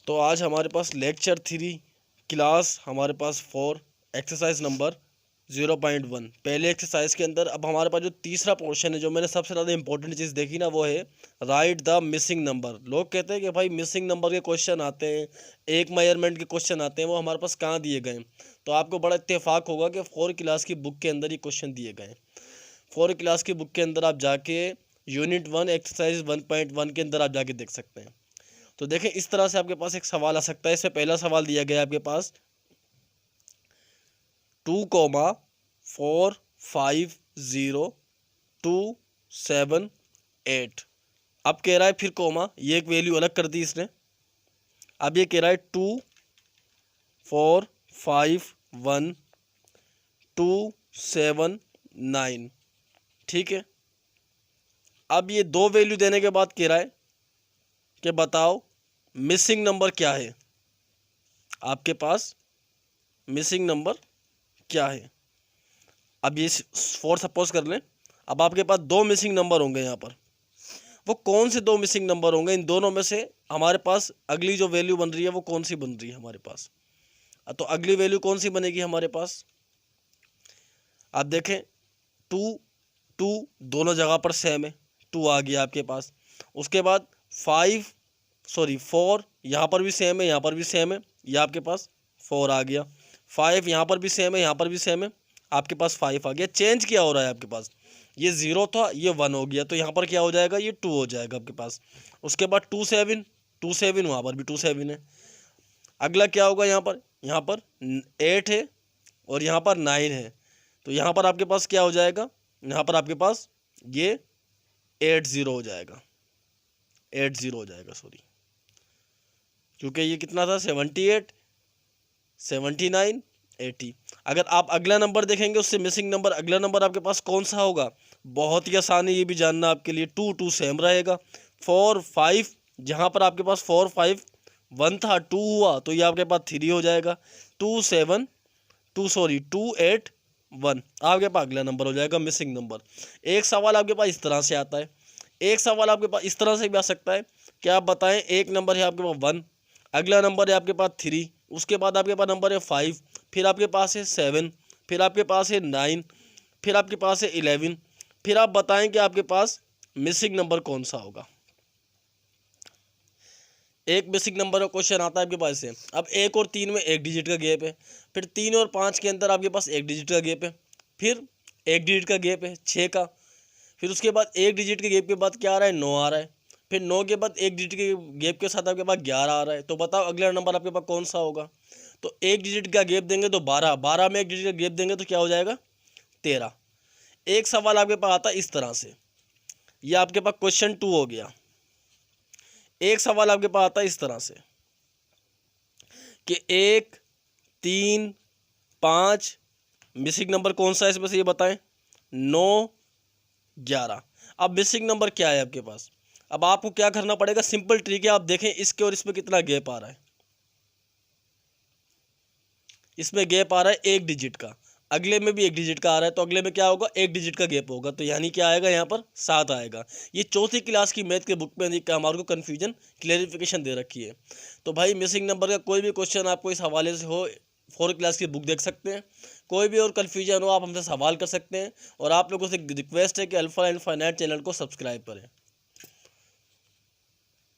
तो आज हमारे पास लेक्चर 3 क्लास हमारे पास 4 एक्सरसाइज नंबर 0.1 पहले एक्सरसाइज के अंदर। अब हमारे पास जो तीसरा पोर्शन है, जो मैंने सबसे ज़्यादा इंपॉर्टेंट चीज़ देखी ना, वो है राइट द मिसिंग नंबर। लोग कहते हैं कि भाई मिसिंग नंबर के क्वेश्चन आते हैं, एक मेजरमेंट के क्वेश्चन आते हैं, वो हमारे पास कहाँ दिए गए हैं। तो आपको बड़ा इत्तेफाक होगा कि 4 क्लास की बुक के अंदर ये क्वेश्चन दिए गए हैं। 4 क्लास की बुक के अंदर आप जाके यूनिट 1 एक्सरसाइज 1.1 के अंदर आप जाके देख सकते हैं। तो देखें, इस तरह से आपके पास एक सवाल आ सकता है। इसमें पहला सवाल दिया गया है आपके पास 2,450,278। अब कह रहा है फिर कोमा, ये एक वैल्यू अलग कर दी इसने। अब ये कह रहा है 2,451,279। ठीक है। अब ये दो वैल्यू देने के बाद कह रहा है कि बताओ मिसिंग नंबर क्या है, आपके पास मिसिंग नंबर क्या है। अब ये 4 सपोज कर लें। अब आपके पास दो मिसिंग नंबर होंगे यहाँ पर। वो कौन से दो मिसिंग नंबर होंगे? इन दोनों में से हमारे पास अगली जो वैल्यू बन रही है वो कौन सी बन रही है हमारे पास? तो अगली वैल्यू कौन सी बनेगी हमारे पास? आप देखें, 2 दोनों जगह पर सेम है, 2 आ गया आपके पास। उसके बाद 4 यहाँ पर भी सेम है, यहाँ पर भी सेम है, ये आपके पास 4 आ गया। 5 यहाँ पर भी सेम है, यहाँ पर भी सेम है, आपके पास 5 आ गया। चेंज क्या हो रहा है आपके पास? ये 0 था, ये 1 हो गया, तो यहाँ पर क्या हो जाएगा? ये 2 हो जाएगा आपके पास। उसके बाद 2 7 वहाँ पर भी 2 7 है। अगला क्या होगा? यहाँ पर 8 है और यहाँ पर 9 है, तो यहाँ पर आपके पास क्या हो जाएगा? यहाँ पर आपके पास ये 80 हो जाएगा, 80 हो जाएगा, सॉरी, क्योंकि ये कितना था? 78, 79, 80। अगर आप अगला नंबर देखेंगे, उससे मिसिंग नंबर अगला नंबर आपके पास कौन सा होगा? बहुत ही आसान है ये भी जानना आपके लिए। 2 सेम रहेगा। 4 5, जहाँ पर आपके पास 4 5 1 था, 2 हुआ, तो ये आपके पास 3 हो जाएगा। 2 8 1 आपके पास अगला नंबर हो जाएगा मिसिंग नंबर। एक सवाल आपके पास इस तरह से आता है, एक सवाल आपके पास इस तरह से भी आ सकता है कि आप बताएं, एक नंबर है आपके पास 1, अगला नंबर है आपके पास 3, उसके बाद आपके पास नंबर है 5, फिर आपके पास है 7, फिर आपके पास है 9, फिर आपके पास है 11। फिर आप बताएं कि आपके पास मिसिंग नंबर कौन सा होगा। एक मिसिंग नंबर का क्वेश्चन आता है आपके पास से। अब 1 और 3 में 1 डिजिट का गैप है, फिर 3 और 5 के अंदर आपके पास 1 डिजिट का गैप है, फिर 1 डिजिट का गैप है 6 का, फिर उसके बाद 1 डिजिट के गैप के बाद क्या आ रहा है? 9 आ रहा है, फिर 9 के बाद 1 डिजिट के गैप के साथ आपके पास 11 आ रहा है। तो बताओ अगला नंबर आपके पास कौन सा होगा? तो 1 डिजिट का गैप देंगे तो 12, 12 में 1 डिजिट का गैप देंगे तो क्या हो जाएगा? 13। एक सवाल आपके पास आता है इस तरह से, ये आपके पास क्वेश्चन 2 हो गया। एक सवाल आपके पास आता है इस तरह से कि 1 3 5 मिसिंग नंबर कौन सा है इसमें से, ये बताएं। 9 11। अब मिसिंग नंबर क्या है आपके पास? अब आपको क्या करना पड़ेगा? सिंपल ट्रिक है, आप देखें इसके और इसमें कितना गैप आ रहा है। इसमें गैप आ रहा है 1 डिजिट का, अगले में भी 1 डिजिट का आ रहा है, तो अगले में क्या होगा? 1 डिजिट का गैप होगा, तो यानी क्या आएगा? यहाँ पर 7 आएगा। ये चौथी क्लास की मैथ के बुक में हमारे को कन्फ्यूजन क्लेरिफिकेशन दे रखी है। तो भाई मिसिंग नंबर का कोई भी क्वेश्चन आपको इस हवाले से हो, 4 क्लास की बुक देख सकते हैं। कोई भी और कन्फ्यूजन हो आप हमसे सवाल कर सकते हैं। और आप लोगों से रिक्वेस्ट है कि अल्फा एंड फाइनाइट चैनल को सब्सक्राइब करें।